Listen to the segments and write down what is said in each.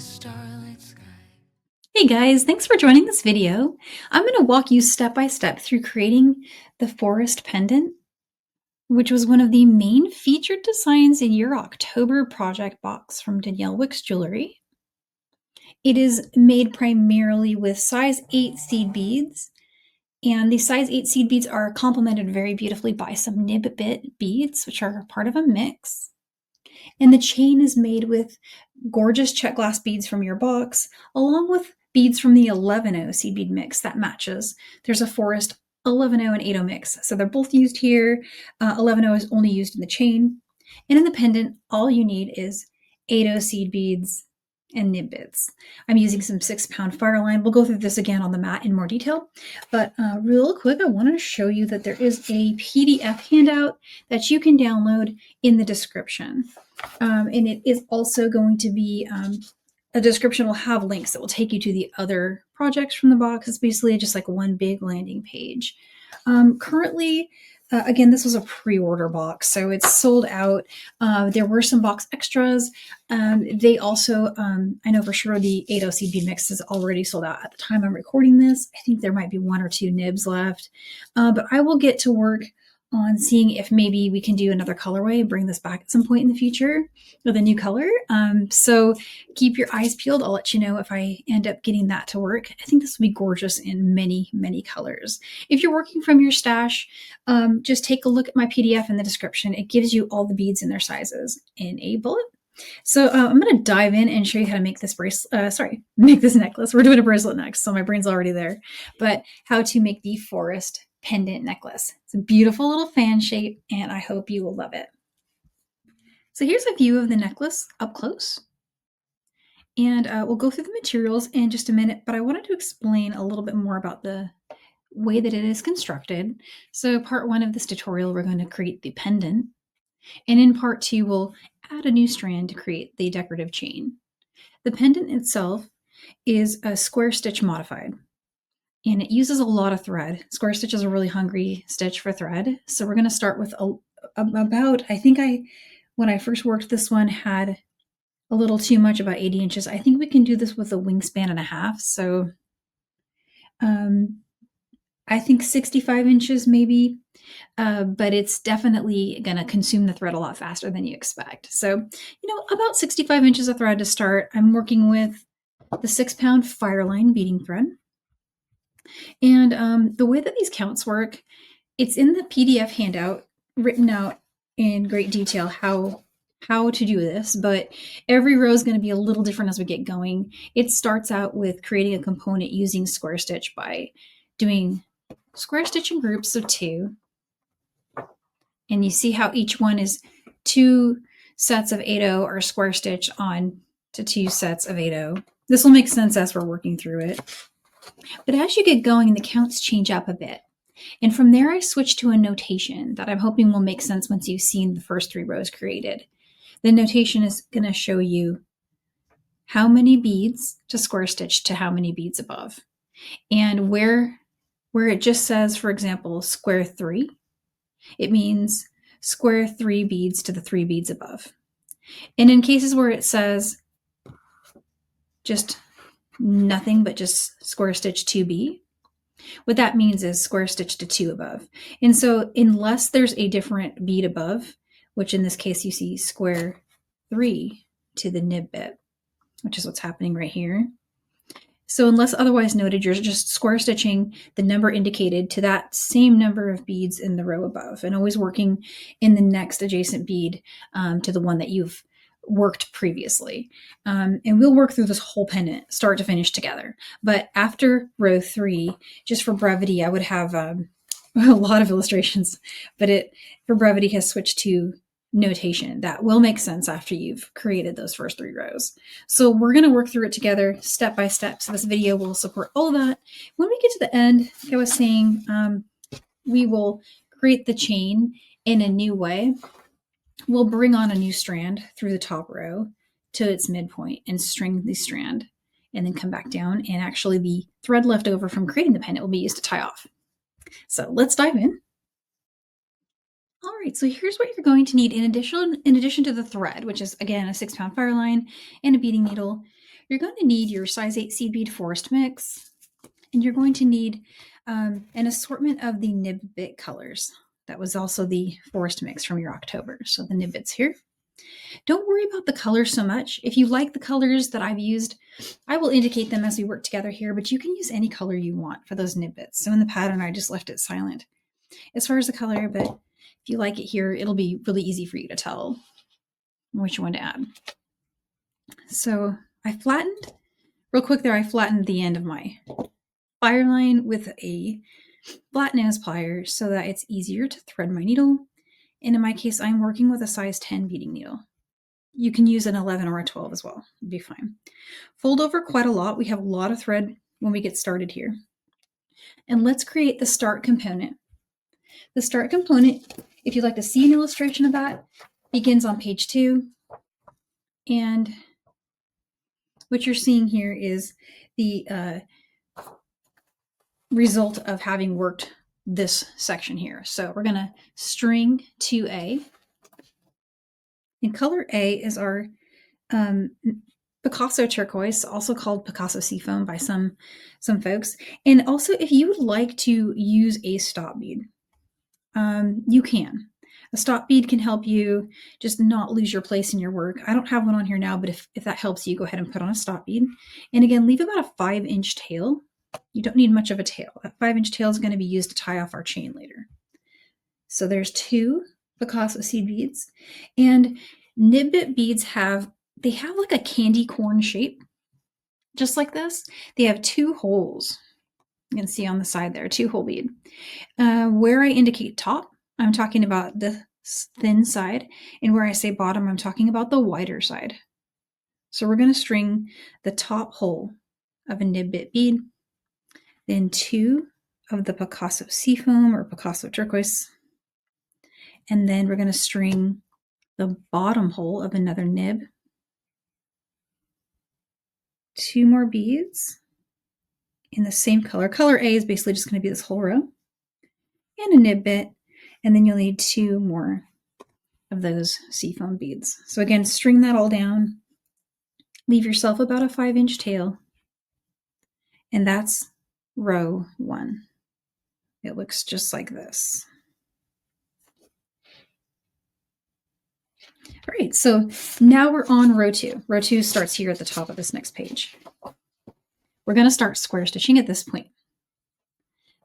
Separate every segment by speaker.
Speaker 1: starlit sky.
Speaker 2: Hey guys, thanks for joining this video. I'm going to walk you step by step through creating the forest pendant, which was one of the main featured designs in your October project box from Danielle Wickes Jewelry. It is made primarily with size 8 seed beads, and these size 8 seed beads are complemented very beautifully by some nib bit beads, which are part of a mix. And the chain is made with gorgeous check glass beads from your box, along with beads from the 11-0 seed bead mix that matches. There's a forest 11-0 and 8-0 mix, so they're both used here. 11-0 is only used in the chain. And in the pendant, all you need is 8-0 seed beads and nib bits. I'm using some 6-pound fireline. We'll go through this again on the mat in more detail, but real quick, I wanted to show you that there is a PDF handout that you can download in the description. And it is also going to be a description will have links that will take you to the other projects from the box. It's basically just like one big landing page. Currently, again, this was a pre-order box, so it's sold out. There were some box extras. They also, I know for sure the 8-0 CB mix is already sold out at the time I'm recording this. I think there might be 1 or 2 nibs left, but I will get to work on seeing if maybe we can do another colorway, bring this back at some point in the future with a new color. So keep your eyes peeled. I'll let you know if I end up getting that to work. I think this will be gorgeous in many, many colors. If you're working from your stash, just take a look at my PDF in the description. It gives you all the beads and their sizes in a bullet. So I'm going to dive in and show you how to make this make this necklace. We're doing a bracelet next, so my brain's already there. But how to make the forest pendant necklace. It's a beautiful little fan shape, and I hope you will love it. So here's a view of the necklace up close. And we'll go through the materials in just a minute, but I wanted to explain a little bit more about the way that it is constructed. So part 1 of this tutorial, we're going to create the pendant. And in part 2, we'll add a new strand to create the decorative chain. The pendant itself is a square stitch modified, and it uses a lot of thread. Square stitch is a really hungry stitch for thread. So we're going to start with about, when I first worked this one, had a little too much, about 80 inches. I think we can do this with a wingspan and a half. So I think 65 inches maybe, but it's definitely going to consume the thread a lot faster than you expect. So, about 65 inches of thread to start. I'm working with the 6-pound fireline beading thread. And the way that these counts work, it's in the PDF handout, written out in great detail how to do this, but every row is going to be a little different as we get going. It starts out with creating a component using square stitch by doing square stitch in groups of 2. And you see how each one is 2 sets of 8-0 are square stitch on to 2 sets of 8-0. This will make sense as we're working through it. But as you get going, the counts change up a bit. And from there, I switch to a notation that I'm hoping will make sense once you've seen the first 3 rows created. The notation is going to show you how many beads to square stitch to how many beads above. And where it just says, for example, square 3, it means square 3 beads to the 3 beads above. And in cases where it says just nothing but just square stitch 2B, what that means is square stitch to 2 above. And so unless there's a different bead above, which in this case you see square 3 to the nib bit, which is what's happening right here. So unless otherwise noted, you're just square stitching the number indicated to that same number of beads in the row above, and always working in the next adjacent bead to the one that you've worked previously. And we'll work through this whole pendant start to finish together. But after row 3, just for brevity, I would have a lot of illustrations, but it for brevity has switched to notation that will make sense after you've created those first 3 rows. So we're going to work through it together step by step. So this video will support all of that. When we get to the end, like I was saying, we will create the chain in a new way. We'll bring on a new strand through the top row to its midpoint and string the strand, and then come back down, and actually the thread left over from creating the pendant will be used to tie off. So let's dive in. All right, so here's what you're going to need in addition to the thread, which is again a 6-pound fireline and a beading needle. You're going to need your size 8 seed bead forest mix, and you're going to need an assortment of the nib bit colors. That was also the forest mix from your October. So the nib bits here. Don't worry about the colors so much. If you like the colors that I've used, I will indicate them as we work together here, but you can use any color you want for those nib bits. So in the pattern, I just left it silent as far as the color, but if you like it here, it'll be really easy for you to tell which one to add. So I flattened, real quick there, I flattened the end of my fire line with a flat nose plier so that it's easier to thread my needle. And in my case, I'm working with a size 10 beading needle. You can use an 11 or a 12 as well. It'd be fine. Fold over quite a lot. We have a lot of thread when we get started here. And let's create the start component. The start component, if you'd like to see an illustration of that, begins on page 2. And what you're seeing here is the result of having worked this section here. So we're going to string 2A. And color A is our Picasso turquoise, also called Picasso seafoam by some folks. And also, if you would like to use a stop bead, you can. A stop bead can help you just not lose your place in your work. I don't have one on here now, but if that helps you, go ahead and put on a stop bead. And again, leave about a 5-inch tail. You don't need much of a tail. That 5-inch tail is going to be used to tie off our chain later. So there's 2 Picasso seed beads. And nib bit beads have like a candy corn shape, just like this. They have 2 holes. You can see on the side there, 2-hole bead. Where I indicate top, I'm talking about the thin side, and where I say bottom, I'm talking about the wider side. So we're going to string the top hole of a nib bit bead, then 2 of the Picasso seafoam or Picasso turquoise, and then we're going to string the bottom hole of another nib, 2 more beads in the same color. Color A is basically just going to be this whole row, and a nib bit, and then you'll need 2 more of those seafoam beads. So again, string that all down, leave yourself about a 5-inch tail, and that's row 1. It looks just like this. All right, so now we're on row 2. Row 2 starts here at the top of this next page. We're going to start square stitching at this point.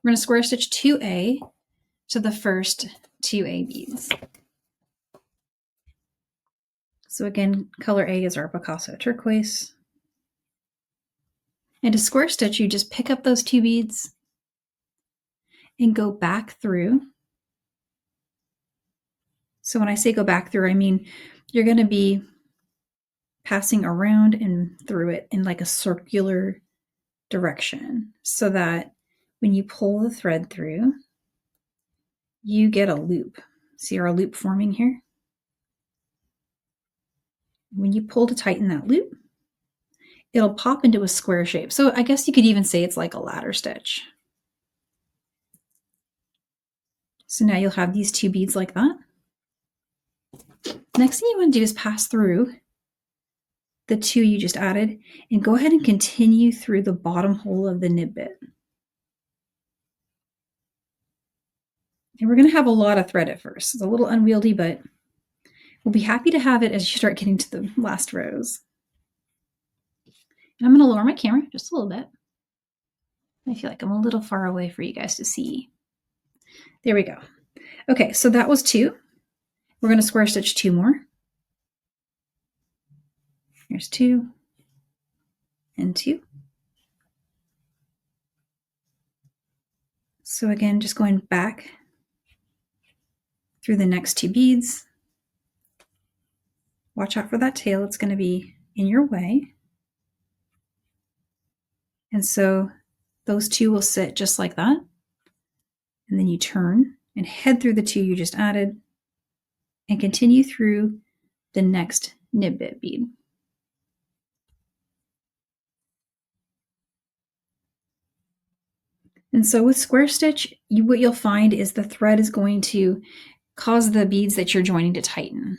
Speaker 2: We're going to square stitch 2A to the first 2A beads. So again, color A is our Picasso turquoise. And to square stitch, you just pick up those 2 beads and go back through. So when I say go back through, I mean you're going to be passing around and through it in like a circular direction so that when you pull the thread through, you get a loop. See our loop forming here? When you pull to tighten that loop, it'll pop into a square shape. So I guess you could even say it's like a ladder stitch. So now you'll have these 2 beads like that. Next thing you want to do is pass through the 2 you just added and go ahead and continue through the bottom hole of the nib bit. And we're going to have a lot of thread at first. It's a little unwieldy, but we'll be happy to have it as you start getting to the last rows. And I'm going to lower my camera just a little bit. I feel like I'm a little far away for you guys to see. There we go. Okay, so that was 2. We're going to square stitch 2 more. Here's 2 and 2. So again, just going back through the next 2 beads. Watch out for that tail. It's going to be in your way. And so those 2 will sit just like that. And then you turn and head through the 2 you just added and continue through the next nib bit bead. And so with square stitch, what you'll find is the thread is going to cause the beads that you're joining to tighten.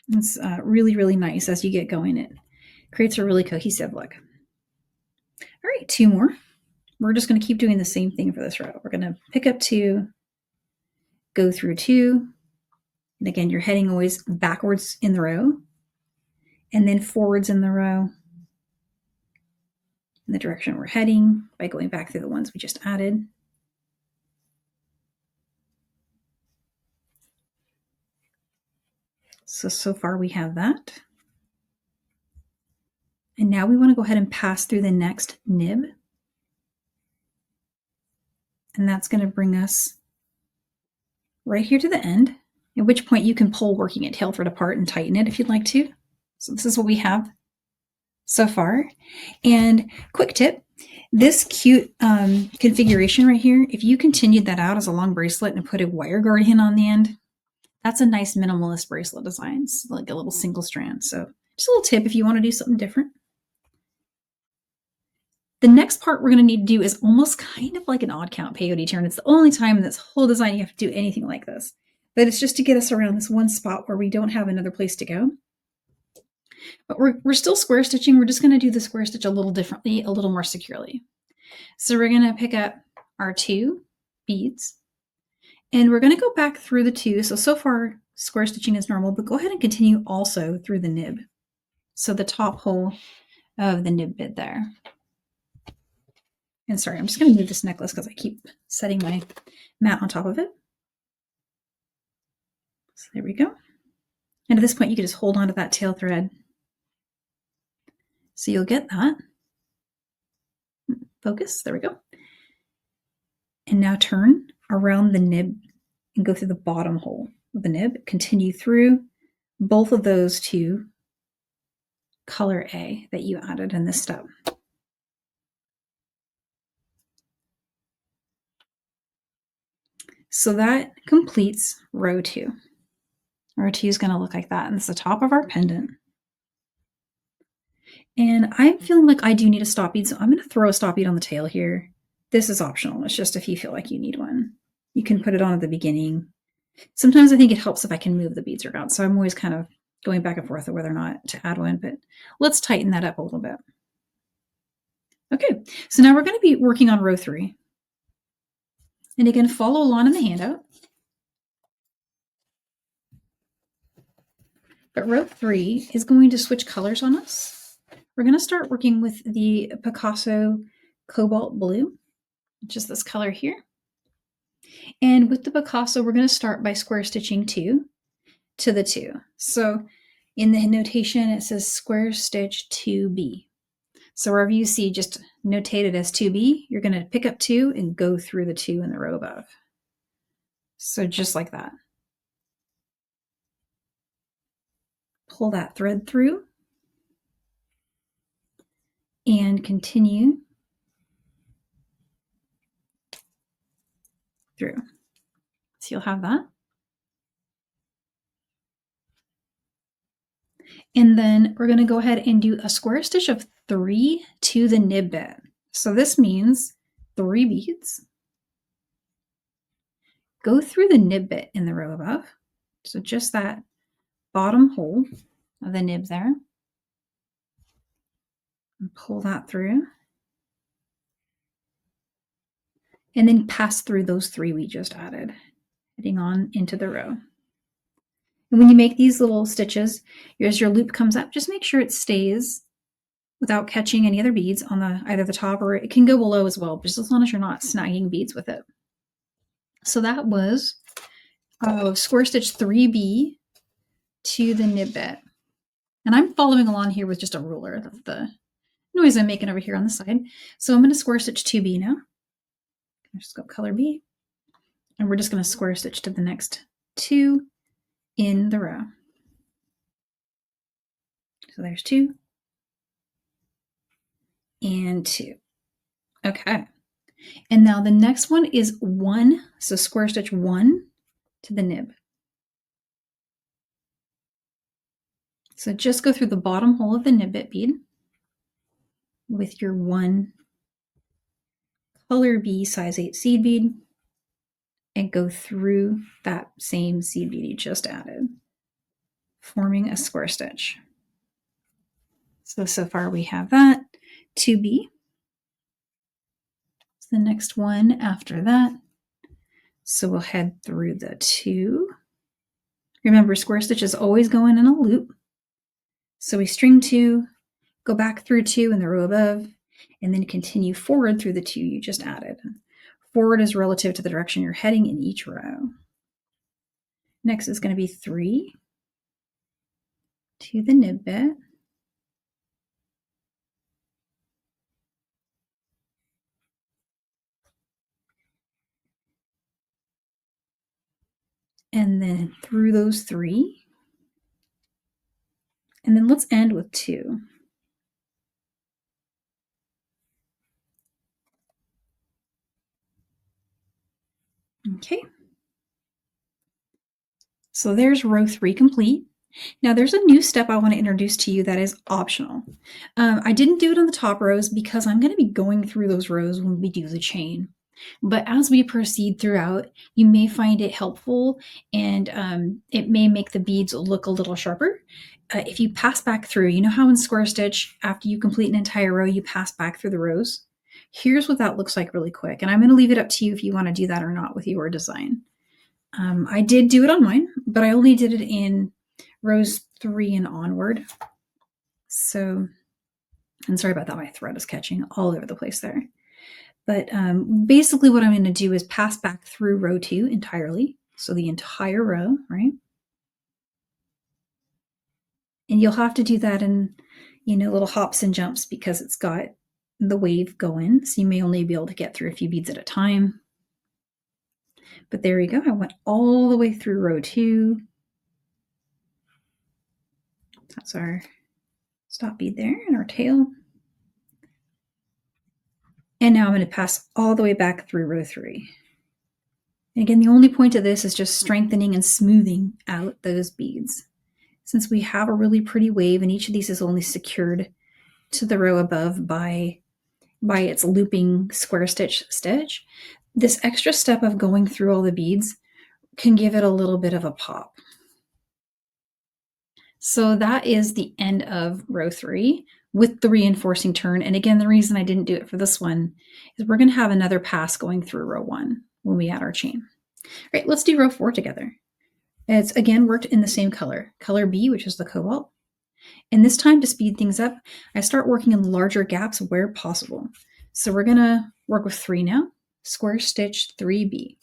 Speaker 2: It's really, really nice as you get going. It Creates a really cohesive look. All right, 2 more. We're just going to keep doing the same thing for this row. We're going to pick up 2, go through 2, and again, you're heading always backwards in the row, and then forwards in the row in the direction we're heading by going back through the ones we just added. So far we have that. And now we want to go ahead and pass through the next nib. And that's going to bring us right here to the end, at which point you can pull working it tail thread apart and tighten it if you'd like to. So this is what we have so far. And quick tip, this cute configuration right here, if you continued that out as a long bracelet and put a wire guard hin on the end, that's a nice minimalist bracelet design. It's like a little single strand. So just a little tip if you want to do something different. The next part we're going to need to do is almost kind of like an odd count peyote turn. It's the only time in this whole design you have to do anything like this. But it's just to get us around this one spot where we don't have another place to go. But we're still square stitching. We're just going to do the square stitch a little differently, a little more securely. So we're going to pick up our 2 beads and we're going to go back through the 2. So far square stitching is normal, but go ahead and continue also through the nib. So the top hole of the nib bit there. And sorry, I'm just going to move this necklace because I keep setting my mat on top of it. So there we go. And at this point, you can just hold on to that tail thread. So you'll get that. Focus, there we go. And now turn around the nib and go through the bottom hole of the nib. Continue through both of those 2 color A that you added in this step. So that completes row 2. Row 2 is going to look like that, and it's the top of our pendant. And I'm feeling like I do need a stop bead, so I'm going to throw a stop bead on the tail here. This is optional. It's just if you feel like you need one. You can put it on at the beginning. Sometimes I think it helps if I can move the beads around, so I'm always kind of going back and forth of whether or not to add one, but let's tighten that up a little bit. Okay, so now we're going to be working on row 3. And again, follow along in the handout. But row 3 is going to switch colors on us. We're going to start working with the Picasso Cobalt Blue, which is this color here. And with the Picasso, we're going to start by square stitching 2 to the 2. So in the notation, it says square stitch 2B. So wherever you see just notated as 2B, you're going to pick up 2 and go through the 2 in the row above. So just like that. Pull that thread through and continue through. So you'll have that. And then we're going to go ahead and do a square stitch of 3 to the nib bit. So this means 3 beads. Go through the nib bit in the row above. So just that bottom hole of the nib there. And pull that through. And then pass through those 3 we just added, heading on into the row. And when you make these little stitches, as your loop comes up, just make sure it stays without catching any other beads on either the top, or it can go below as well, just as long as you're not snagging beads with it. So that was square stitch 3B to the nib bit. And I'm following along here with just a ruler. That's the noise I'm making over here on the side. So I'm going to square stitch 2B now. Just go color B. And we're just going to square stitch to the next 2 in the row. So there's 2 and 2. Okay. And now the next one is 1. So square stitch 1 to the nib. So just go through the bottom hole of the nib bit bead with your 1 color B size 8 seed bead and go through that same seed bead you just added, forming a square stitch. So far we have that 2B. The next one after that. So we'll head through the 2. Remember, square stitch is always going in a loop. So we string 2, go back through 2 in the row above, and then continue forward through the 2 you just added. Forward is relative to the direction you're heading in each row. Next is going to be 3 to the nib bit. And then through those 3. And then let's end with 2. Okay. So there's row 3 complete. Now there's a new step I want to introduce to you that is optional. I didn't do it on the top rows because I'm going to be going through those rows when we do the chain. But as we proceed throughout, you may find it helpful, and it may make the beads look a little sharper. If you pass back through, you know how in square stitch, after you complete an entire row, you pass back through the rows? Here's what that looks like really quick. And I'm going to leave it up to you if you want to do that or not with your design. I did do it on mine, but I only did it in rows 3 and onward. So, and sorry about that, my thread is catching all over the place there. But basically what I'm going to do is pass back through row 2 entirely. So the entire row, right? And you'll have to do that in, little hops and jumps because it's got the wave going. So you may only be able to get through a few beads at a time. But there we go. I went all the way through row 2. That's our stop bead there and our tail. And now I'm going to pass all the way back through row 3. And again, the only point of this is just strengthening and smoothing out those beads. Since we have a really pretty wave and each of these is only secured to the row above by its looping square stitch, this extra step of going through all the beads can give it a little bit of a pop. So that is the end of row 3 with the reinforcing turn. And again, the reason I didn't do it for this one is we're going to have another pass going through row 1 when we add our chain. All right, let's do row 4 together. It's again worked in the same color B, which is the cobalt. And this time, to speed things up, I start working in larger gaps where possible. So we're going to work with 3 now, square stitch 3B.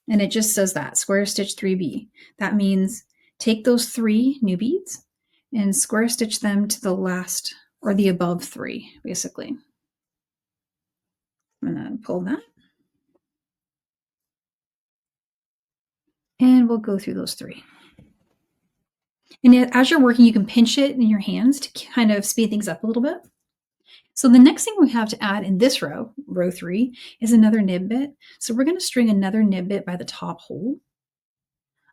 Speaker 2: And it just says that, square stitch 3B. That means take those 3 new beads and square stitch them to the last or the above 3, basically. I'm going to pull that. And we'll go through those 3. And as you're working, you can pinch it in your hands to kind of speed things up a little bit. So the next thing we have to add in this row, row 3, is another nib bit. So we're going to string another nib bit by the top hole.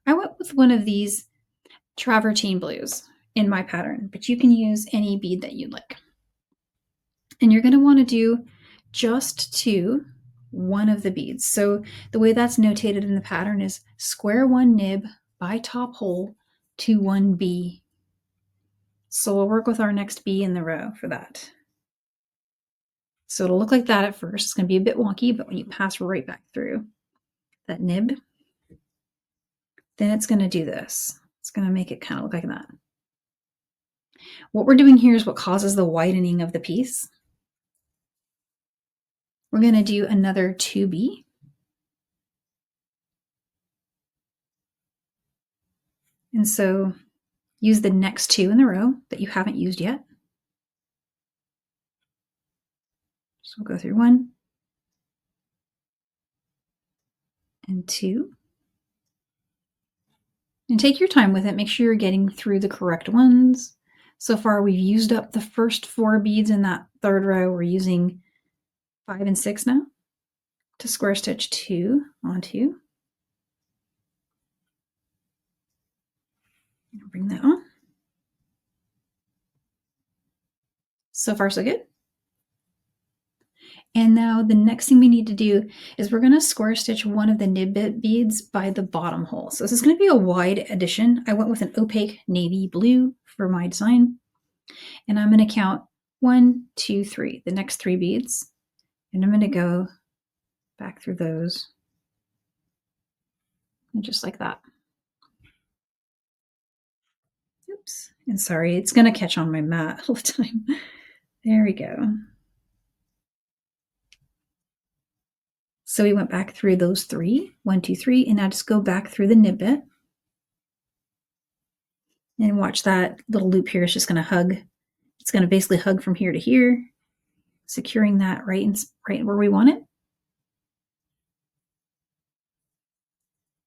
Speaker 2: I went with one of these travertine blues in my pattern, but you can use any bead that you'd like. And you're going to want to do just to one of the beads. So the way that's notated in the pattern is square 1 nib by top hole to 1 B. So we'll work with our next B in the row for that. So it'll look like that at first. It's going to be a bit wonky, but when you pass right back through that nib, then it's going to do this. It's going to make it kind of look like that. What we're doing here is what causes the widening of the piece. We're going to do another 2B. And so use the next 2 in the row that you haven't used yet. So we'll go through 1 and 2. And take your time with it. Make sure you're getting through the correct ones. So far, we've used up the first 4 beads in that 3rd row. We're using 5 and 6 now to square stitch 2 onto. Bring that on. So far, so good. And now the next thing we need to do is we're going to square stitch one of the nib beads by the bottom hole. So this is going to be a wide addition. I went with an opaque navy blue for my design. And I'm going to count 1, 2, 3, the next 3 beads. And I'm going to go back through those. And just like that. Oops. And sorry, it's going to catch on my mat all the time. There we go. So we went back through those 3, 1, 2, 3, and now just go back through the nib bit. And watch that little loop here is just going to hug. It's going to basically hug from here to here, securing that right where we want it.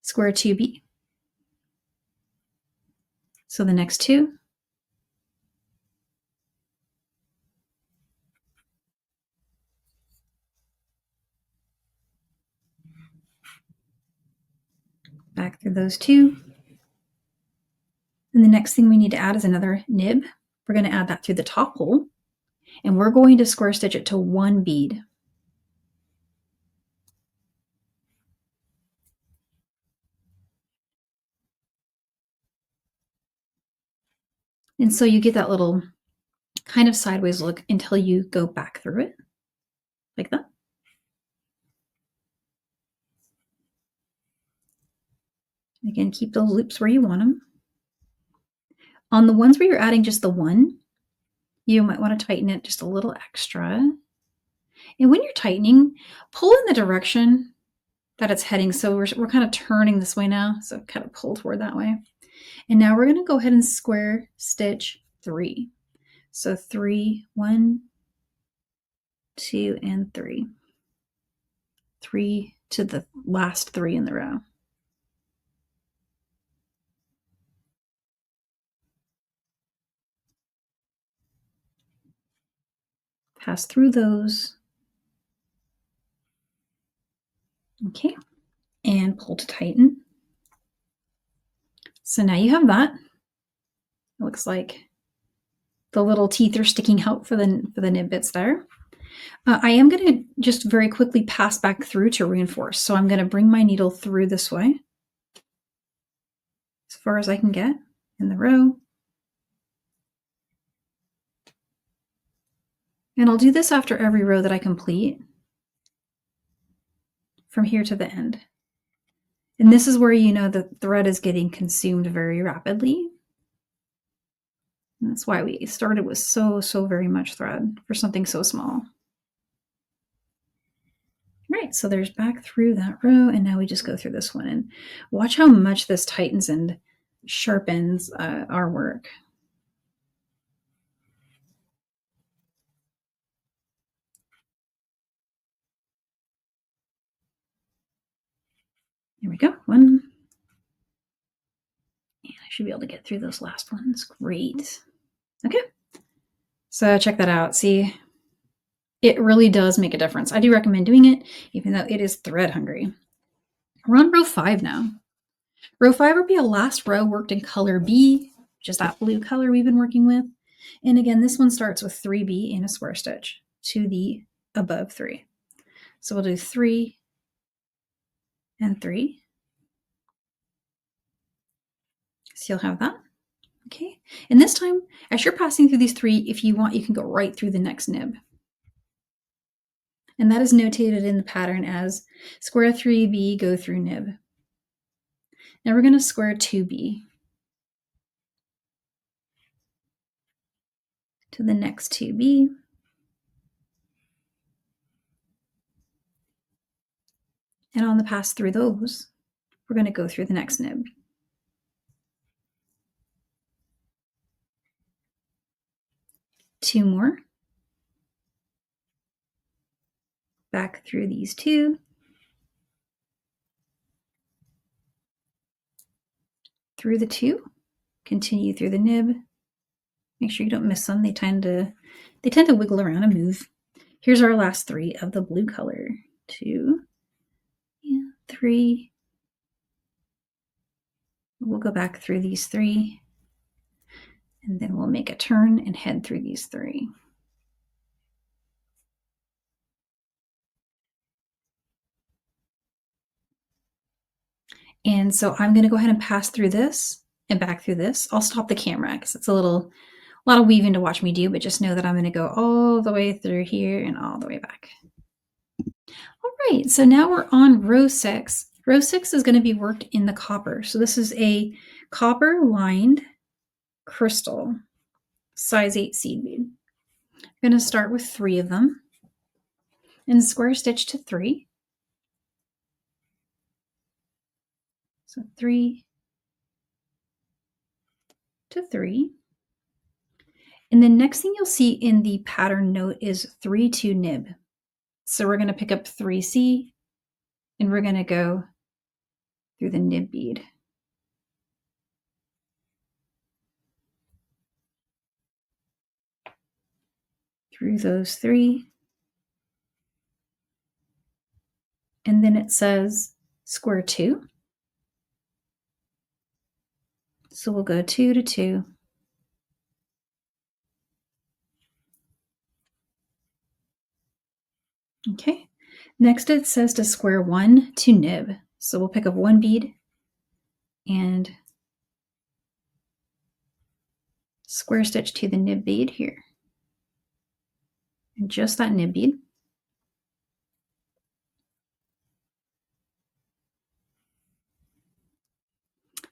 Speaker 2: Square 2B. So the next 2. Back through those 2. And the next thing we need to add is another nib. We're going to add that through the top hole. And we're going to square stitch it to 1 bead. And so you get that little kind of sideways look until you go back through it, like that. Again, keep those loops where you want them. On the ones where you're adding just the 1, you might want to tighten it just a little extra. And when you're tightening, pull in the direction that it's heading. So we're kind of turning this way now, so kind of pull toward that way. And now we're going to go ahead and square stitch 3. So 3, 1, 2, and 3. 3 to the last 3 in the row. Pass through those. Okay, and pull to tighten. So now you have that. It looks like the little teeth are sticking out for the nib bits there. I am going to just very quickly pass back through to reinforce. So I'm going to bring my needle through this way as far as I can get in the row. And I'll do this after every row that I complete from here to the end. And this is where you know the thread is getting consumed very rapidly. And that's why we started with so very much thread for something so small. Right, so there's back through that row, and now we just go through this one. And watch how much this tightens and sharpens our work. Here we go, 1. And I should be able to get through those last ones. Great. Okay, so check that out. See, it really does make a difference. I do recommend doing it, even though it is thread hungry. We're on row 5 now. Row 5 will be a last row worked in color B, which is that blue color we've been working with. And again, this one starts with 3B in a square stitch to the above 3. So we'll do 3 and 3. So you'll have that. Okay. And this time, as you're passing through these 3, if you want, you can go right through the next nib. And that is notated in the pattern as square 3B, go through nib. Now we're going to square 2B to the next 2B. And on the pass through those, we're going to go through the next nib. Two more. Back through these 2. Through the 2. Continue through the nib. Make sure you don't miss them. They tend to wiggle around and move. Here's our last 3 of the blue color. 2 and 3. We'll go back through these 3. And then we'll make a turn and head through these 3. And so I'm going to go ahead and pass through this and back through this. I'll stop the camera because it's a little lot of weaving to watch me do, but just know that I'm going to go all the way through here and all the way back. All right, so now we're on row 6. Row 6 is going to be worked in the copper. So this is a copper lined crystal size 8 seed bead. I'm going to start with 3 of them and square stitch to 3. So 3 to 3. And the next thing you'll see in the pattern note is 3 2 nib. So we're going to pick up 3C and we're going to go through the nib bead. Through those 3. And then it says square 2. So we'll go 2 to 2. Okay. Next it says to square 1 to nib. So we'll pick up 1 bead and square stitch to the nib bead here. And just that nib bead.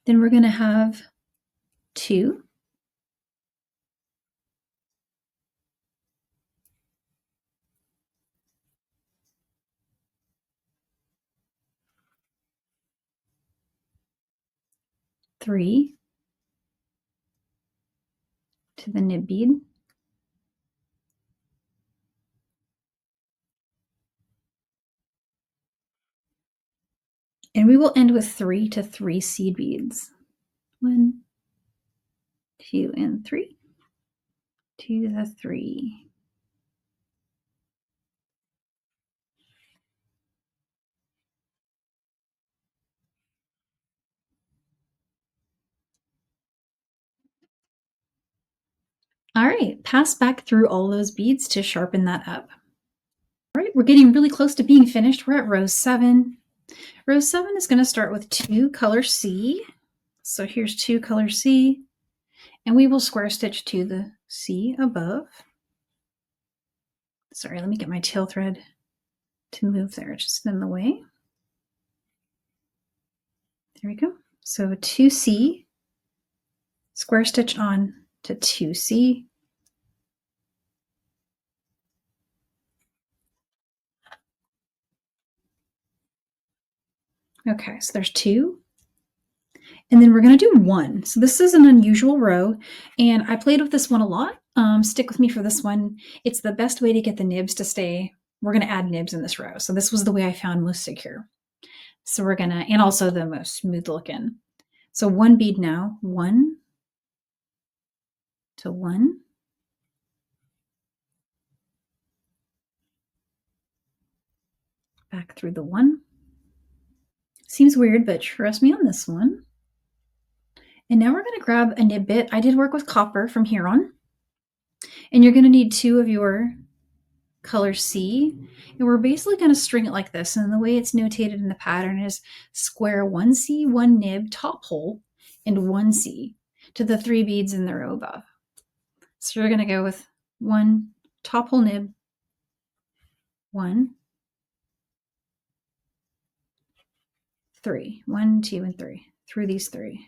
Speaker 2: Then we're going to have 2. Three to the nib bead. And we will end with 3 to 3 seed beads. 1, 2, and 3 to the 3. All right, pass back through all those beads to sharpen that up. All right, we're getting really close to being finished. We're at row 7. Row 7 is going to start with 2 color C. So here's 2 color C, and we will square stitch to the C above. Sorry, let me get my tail thread to move there, just in the way. There we go. So 2C, square stitch on to 2C. Okay, so there's 2. And then we're going to do 1. So this is an unusual row, and I played with this one a lot. Stick with me for this one. It's the best way to get the nibs to stay. We're going to add nibs in this row. So this was the way I found most secure. So we're going to, and also the most smooth looking. So 1 bead now, 1 to 1. Back through the 1. Seems weird, but trust me on this one. And now we're going to grab a nib bit. I did work with copper from here on. And you're going to need 2 of your color C. And we're basically going to string it like this. And the way it's notated in the pattern is square 1C, 1 nib, top hole, and 1C to the 3 beads in the row above. So you're going to go with 1 top hole nib, 1, 3, 1, 2, and 3 through these 3.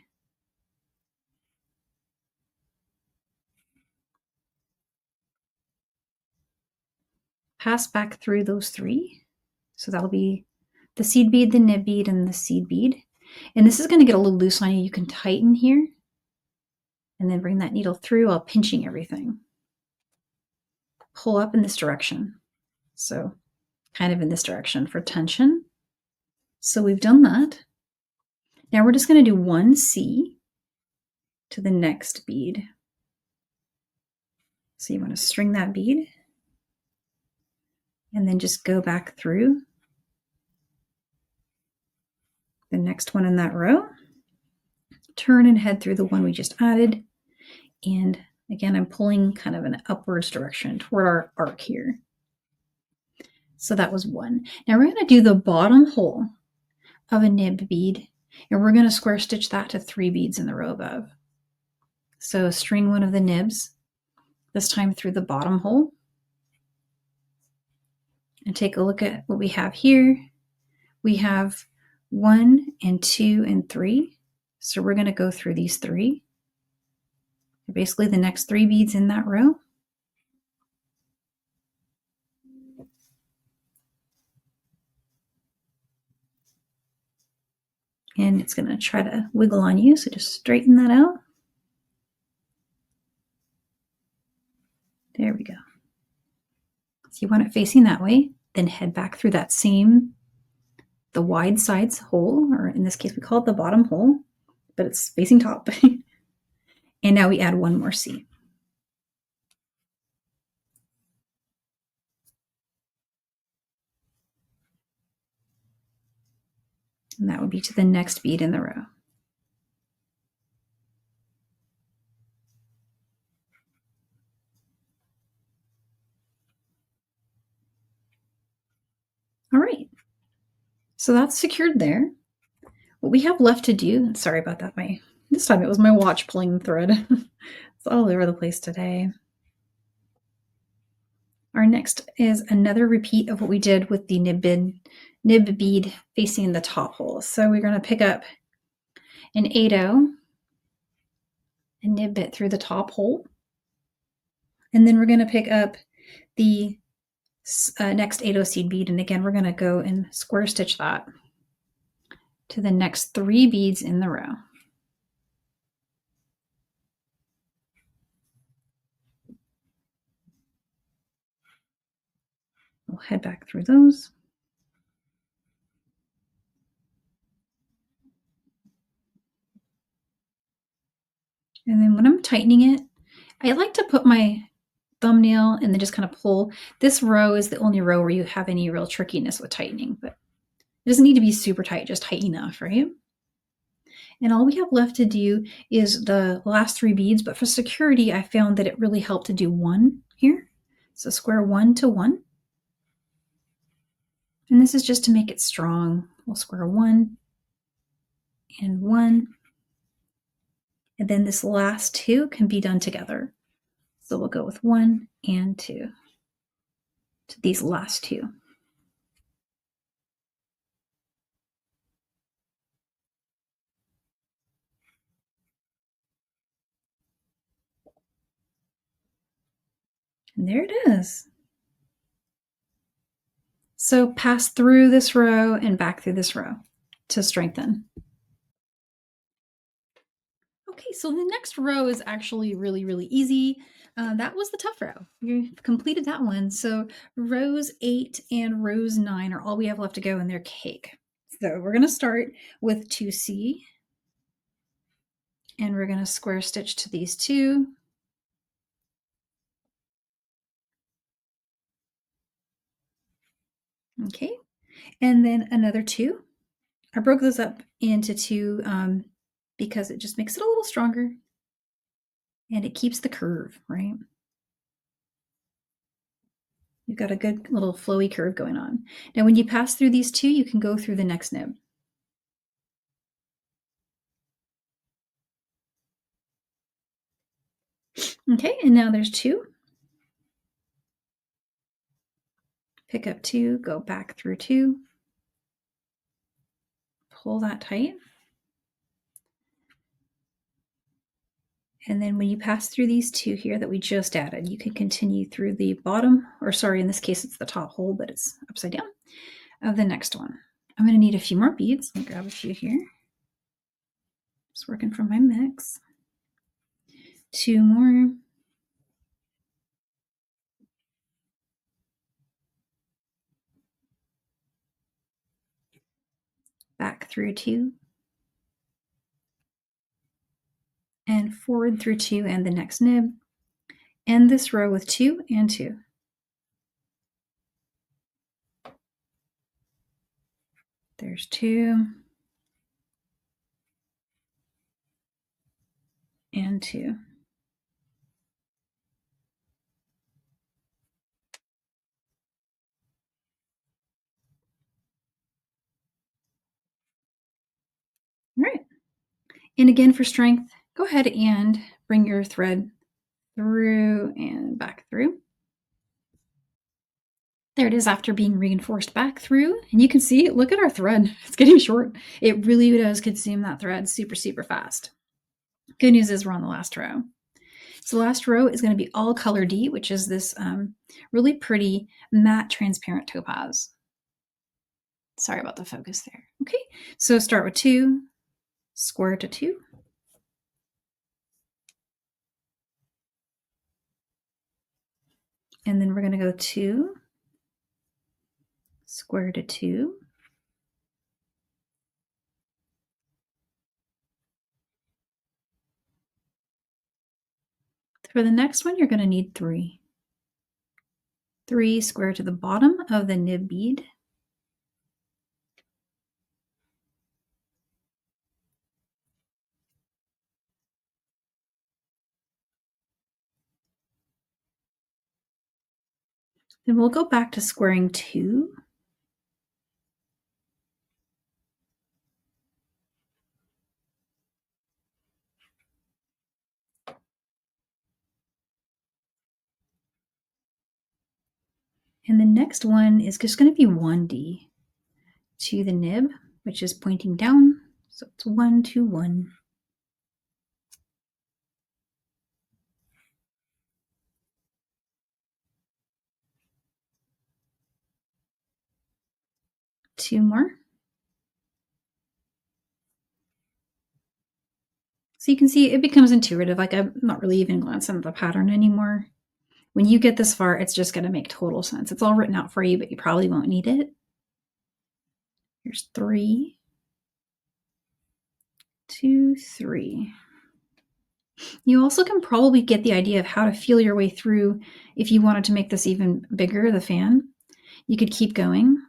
Speaker 2: Pass back through those 3. So that'll be the seed bead, the nib bead, and the seed bead. And this is going to get a little loose on you. You can tighten here and then bring that needle through while pinching everything. Pull up in this direction. So kind of in this direction for tension. So we've done that. Now we're just going to do 1C to the next bead. So you want to string that bead and then just go back through the next one in that row. Turn and head through the one we just added. And again, I'm pulling kind of an upwards direction toward our arc here. So that was 1. Now we're going to do the bottom hole of a nib bead, and we're going to square stitch that to 3 beads in the row above. So string one of the nibs this time through the bottom hole. And take a look at what we have here. We have 1 and 2 and 3. So we're going to go through these 3. Basically the next 3 beads in that row. And it's going to try to wiggle on you, so just straighten that out. There we go. So you want it facing that way, then head back through that same, the wide sides hole, or in this case we call it the bottom hole, but it's facing top. And now we add 1 more seed. And that would be to the next bead in the row. All right, so that's secured there. What we have left to do, sorry about that, this time it was my watch pulling the thread. It's all over the place today. Our next is another repeat of what we did with the nib bead facing the top hole. So we're going to pick up an 8/0 and nib it through the top hole. And then we're going to pick up the next 8/0 seed bead. And again, we're going to go and square stitch that to the next 3 beads in the row. We'll head back through those. And then when I'm tightening it, I like to put my thumbnail and then just kind of pull. This row is the only row where you have any real trickiness with tightening, but it doesn't need to be super tight, just tight enough, right? And all we have left to do is the last 3 beads, but for security, I found that it really helped to do 1 here. So square 1 to 1. And this is just to make it strong. We'll square 1 and 1. And then this last 2 can be done together. So we'll go with 1 and 2 to these last 2. And there it is. So pass through this row and back through this row to strengthen. Okay, so the next row is actually really, really easy. That was the tough row. You completed that one. So rows 8 and rows 9 are all we have left to go, and they're cake. So we're going to start with 2C, and we're going to square stitch to these 2. Okay, and then another 2. I broke those up into 2 because it just makes it a little stronger, and it keeps the curve, right? You've got a good little flowy curve going on. Now, when you pass through these 2, you can go through the next nib. Okay, and now there's 2. Pick up 2, go back through 2. Pull that tight. And then when you pass through these 2 here that we just added, you can continue through the bottom, or sorry, in this case it's the top hole, but it's upside down, of the next one. I'm going to need a few more beads. Let me grab a few here. Just working from my mix. 2 more. Back through 2. And forward through 2 and the next nib. End this row with 2 and 2. There's 2 and 2. All right. And again, for strength, go ahead and bring your thread through and back through. There it is after being reinforced back through. And you can see, look at our thread. It's getting short. It really does consume that thread super, super fast. Good news is we're on the last row. So the last row is going to be all color D, which is this really pretty matte transparent topaz. Sorry about the focus there. Okay, so start with 2, square to 2. And then we're going to go 2, square to 2. For the next one, you're going to need 3. 3, square to the bottom of the nib bead. Then we'll go back to squaring 2. And the next one is just going to be 1D to the nib, which is pointing down. So it's 1, 2, 1. Two more. So you can see it becomes intuitive. Like I'm not really even glancing at the pattern anymore. When you get this far, it's just going to make total sense. It's all written out for you, but you probably won't need it. Here's 3, 2, 3. You also can probably get the idea of how to feel your way through if you wanted to make this even bigger, the fan. You could keep going.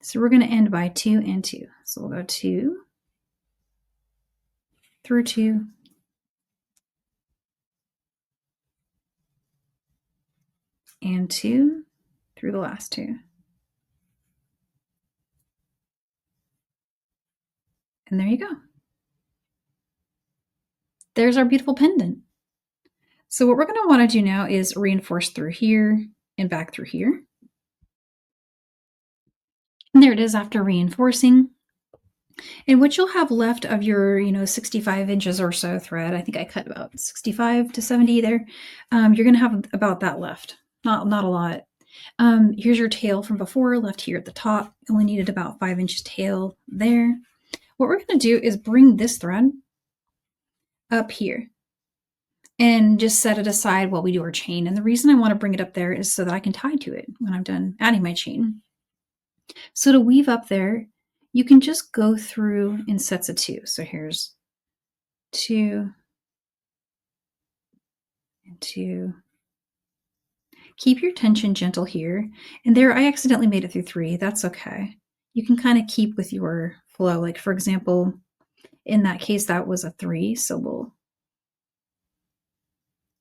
Speaker 2: So we're going to end by 2 and 2. So we'll go 2 through 2. And 2 through the last 2. And there you go. There's our beautiful pendant. So what we're going to want to do now is reinforce through here and back through here. And there it is after reinforcing. And what you'll have left of your, 65 inches or so thread, I think I cut about 65 to 70 there, you're going to have about that left. Not a lot. Here's your tail from before, left here at the top. Only needed about 5 inches tail there. What we're going to do is bring this thread up here and just set it aside while we do our chain. And the reason I want to bring it up there is so that I can tie to it when I'm done adding my chain. So to weave up there, you can just go through in sets of 2. So here's 2 and 2. Keep your tension gentle here. And there, I accidentally made it through 3. That's okay. You can kind of keep with your flow. Like, for example, in that case, that was a 3. So we'll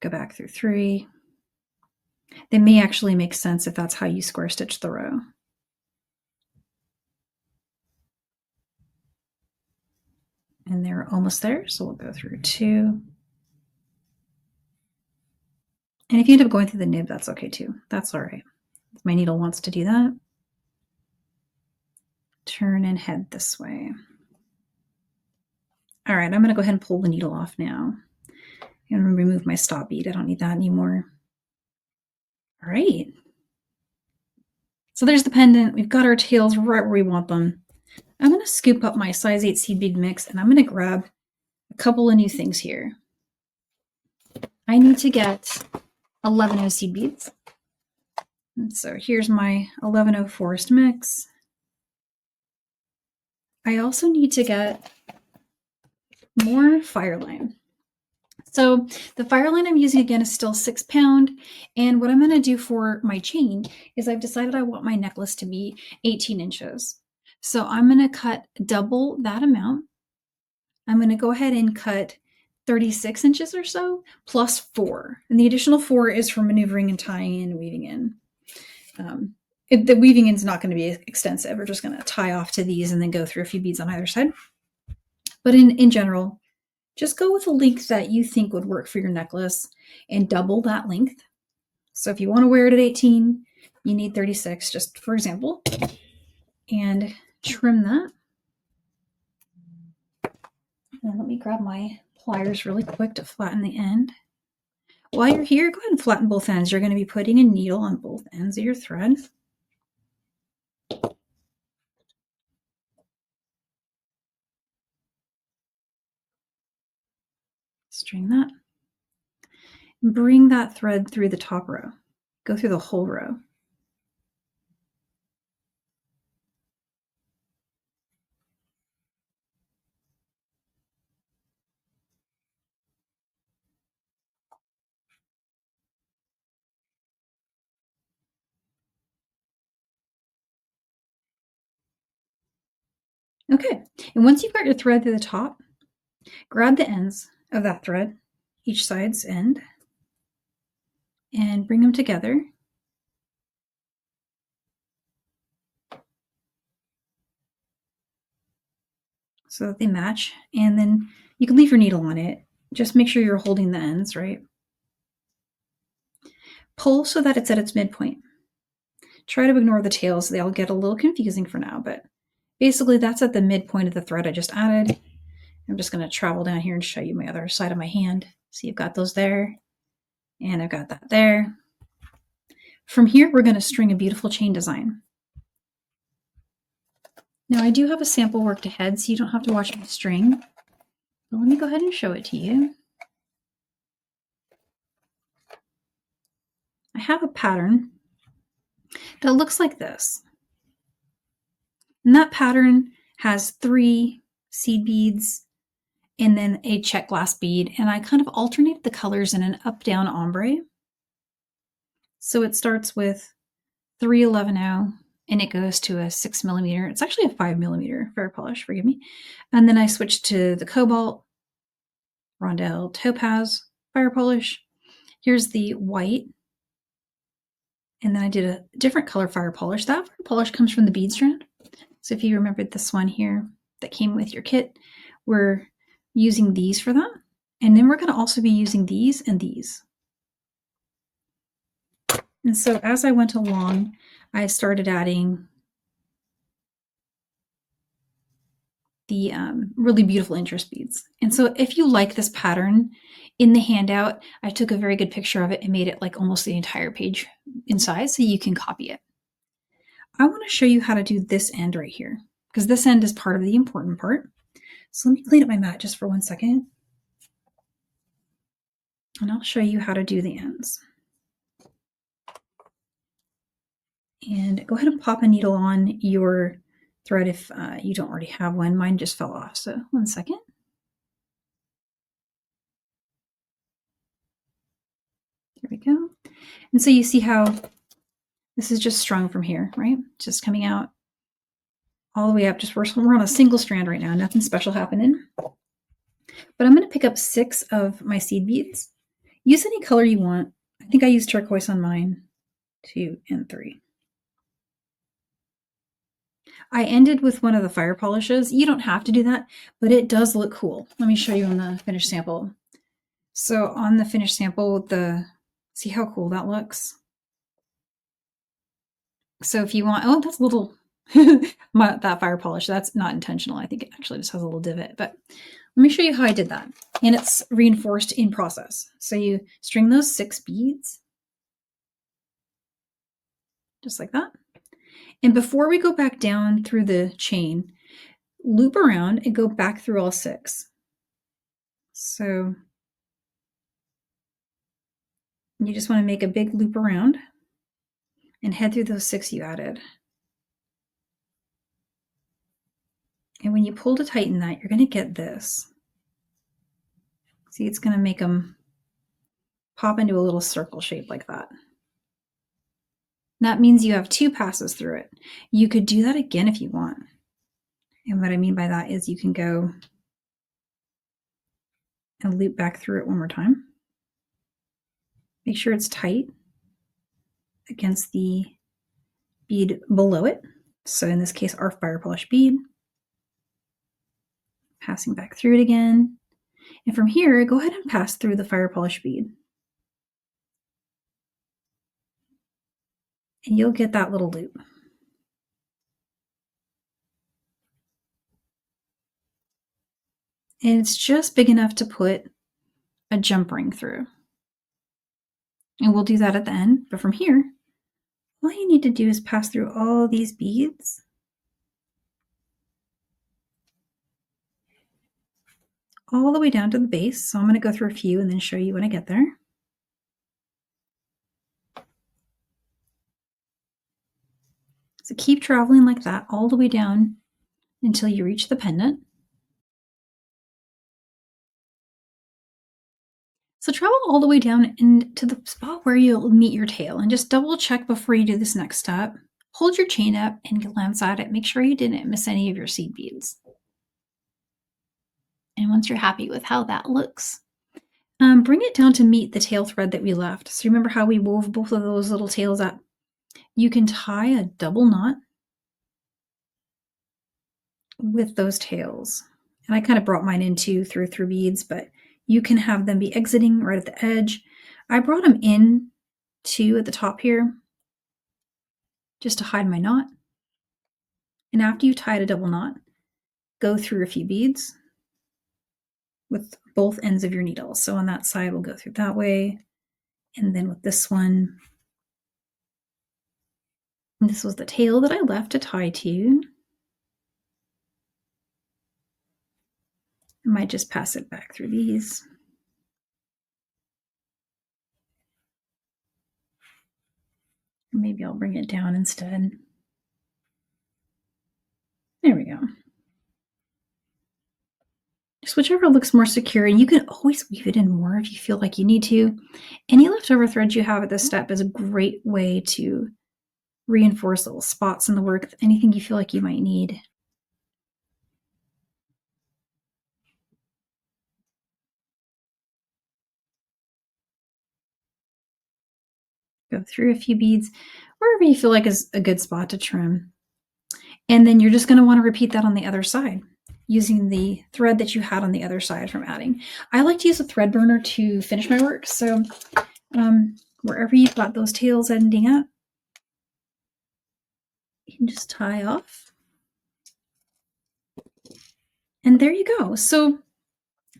Speaker 2: go back through 3. That may actually make sense if that's how you square stitch the row. And they're almost there, so we'll go through 2. And if you end up going through the nib, that's okay too. That's all right. If my needle wants to do that, turn and head this way. All right, I'm going to go ahead and pull the needle off now and remove my stop bead. I don't need that anymore. All right. So there's the pendant. We've got our tails right where we want them. I'm going to scoop up my size 8 seed bead mix and I'm going to grab a couple of new things here. I need to get 11 seed beads. And so here's my 11 forest mix. I also need to get more fireline. So the fireline I'm using again is still 6 pound. And what I'm going to do for my chain is I've decided I want my necklace to be 18 inches. So I'm going to cut double that amount. I'm going to go ahead and cut 36 inches or so plus 4. And the additional 4 is for maneuvering and tying in and weaving in. The weaving in is not going to be extensive. We're just going to tie off to these and then go through a few beads on either side. But in general, just go with a length that you think would work for your necklace and double that length. So if you want to wear it at 18, you need 36, just for example, and trim that. And let me grab my pliers really quick to flatten the end. While you're here, go ahead and flatten both ends. You're going to be putting a needle on both ends of your thread. String that. Bring that thread through the top row. Go through the whole row. Okay, and once you've got your thread through the top, grab the ends of that thread, each side's end, and bring them together. So that they match, and then you can leave your needle on it. Just make sure you're holding the ends, right? Pull so that it's at its midpoint. Try to ignore the tails. They'll get a little confusing for now, but basically that's at the midpoint of the thread I just added. I'm just going to travel down here and show you my other side of my hand. So you've got those there, and I've got that there. From here, we're going to string a beautiful chain design. Now I do have a sample worked ahead, so you don't have to watch me string. But let me go ahead and show it to you. I have a pattern that looks like this. And that pattern has 3 seed beads and then a check glass bead. And I kind of alternated the colors in an up-down ombre. So it starts with 311 and it goes to a 6mm. It's actually a 5mm fire polish, forgive me. And then I switched to the cobalt, rondelle, topaz fire polish. Here's the white. And then I did a different color fire polish. That fire polish comes from the bead strand. So if you remembered this one here that came with your kit, we're using these for that. And then we're going to also be using these and these. And so as I went along, I started adding the really beautiful interest beads. And so if you like this pattern, in the handout, I took a very good picture of it and made it like almost the entire page in size so you can copy it. I want to show you how to do this end right here, because this end is part of the important part. So let me clean up my mat just for 1 second. And I'll show you how to do the ends. And go ahead and pop a needle on your thread if you don't already have one. Mine just fell off, so 1 second. There we go. And so you see how this is just strung from here, right? Just coming out all the way up. Just we're on a single strand right now, nothing special happening. But I'm going to pick up 6 of my seed beads. Use any color you want. I think I used turquoise on mine. 2 and 3. I ended with one of the fire polishes. You don't have to do that, but it does look cool. Let me show you on the finished sample. So on the finished sample, see how cool that looks? So if you want, oh, that's a little, that fire polish, that's not intentional. I think it actually just has a little divot, but let me show you how I did that. And it's reinforced in process. So you string those 6 beads, just like that. And before we go back down through the chain, loop around and go back through all 6. So you just want to make a big loop around and head through those 6 you added. And when you pull to tighten that, you're going to get this. See, it's going to make them pop into a little circle shape like that. That means you have 2 passes through it. You could do that again if you want. And what I mean by that is you can go and loop back through it one more time. Make sure it's tight against the bead below it. So in this case, our fire polish bead. Passing back through it again. And from here, go ahead and pass through the fire polish bead. And you'll get that little loop. And it's just big enough to put a jump ring through. And we'll do that at the end. But from here, all you need to do is pass through all these beads. All the way down to the base. So I'm going to go through a few and then show you when I get there. So keep traveling like that all the way down until you reach the pendant. So travel all the way down into the spot where you'll meet your tail, and just double check before you do this next step. Hold your chain up and glance at it. Make sure you didn't miss any of your seed beads. And once you're happy with how that looks, bring it down to meet the tail thread that we left. So remember how we wove both of those little tails up? You can tie a double knot with those tails. And I kind of brought mine in too through beads, but you can have them be exiting right at the edge. I brought them in too at the top here just to hide my knot. And after you tied a double knot, go through a few beads with both ends of your needle. So on that side, we'll go through that way. And then with this one, this was the tail that I left to tie to. I might just pass it back through these. Maybe I'll bring it down instead. There we go. Just whichever looks more secure, and you can always weave it in more if you feel like you need to. Any leftover thread you have at this step is a great way to reinforce little spots in the work, anything you feel like you might need. Go through a few beads, wherever you feel like is a good spot to trim. And then you're just going to want to repeat that on the other side, using the thread that you had on the other side from adding. I like to use a thread burner to finish my work. So wherever you've got those tails ending up, you can just tie off. And there you go. So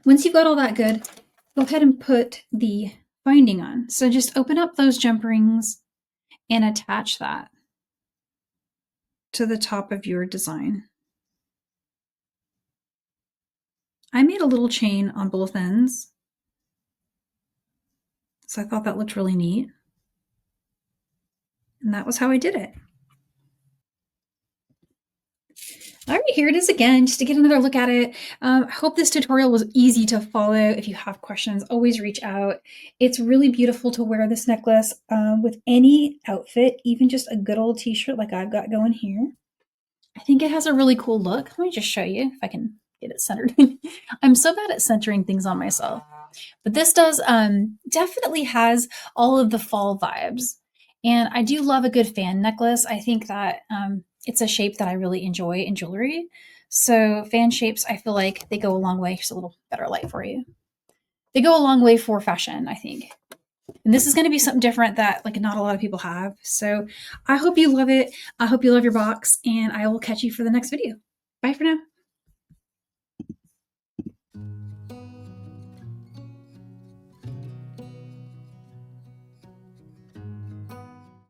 Speaker 2: once you've got all that good, go ahead and put the binding on. So just open up those jump rings and attach that to the top of your design. I made a little chain on both ends, so I thought that looked really neat. And that was how I did it. All right, here it is again, just to get another look at it. I hope this tutorial was easy to follow. If you have questions, always reach out. It's really beautiful to wear this necklace with any outfit, even just a good old t-shirt like I've got going here. I think it has a really cool look. Let me just show you if I can get it centered. I'm so bad at centering things on myself. But this does definitely has all of the fall vibes. And I do love a good fan necklace. I think that it's a shape that I really enjoy in jewelry. So fan shapes, I feel like they go a long way. Here's a little better light for you. They go a long way for fashion, I think. And this is going to be something different that like not a lot of people have. So I hope you love it. I hope you love your box, and I will catch you for the next video. Bye for now.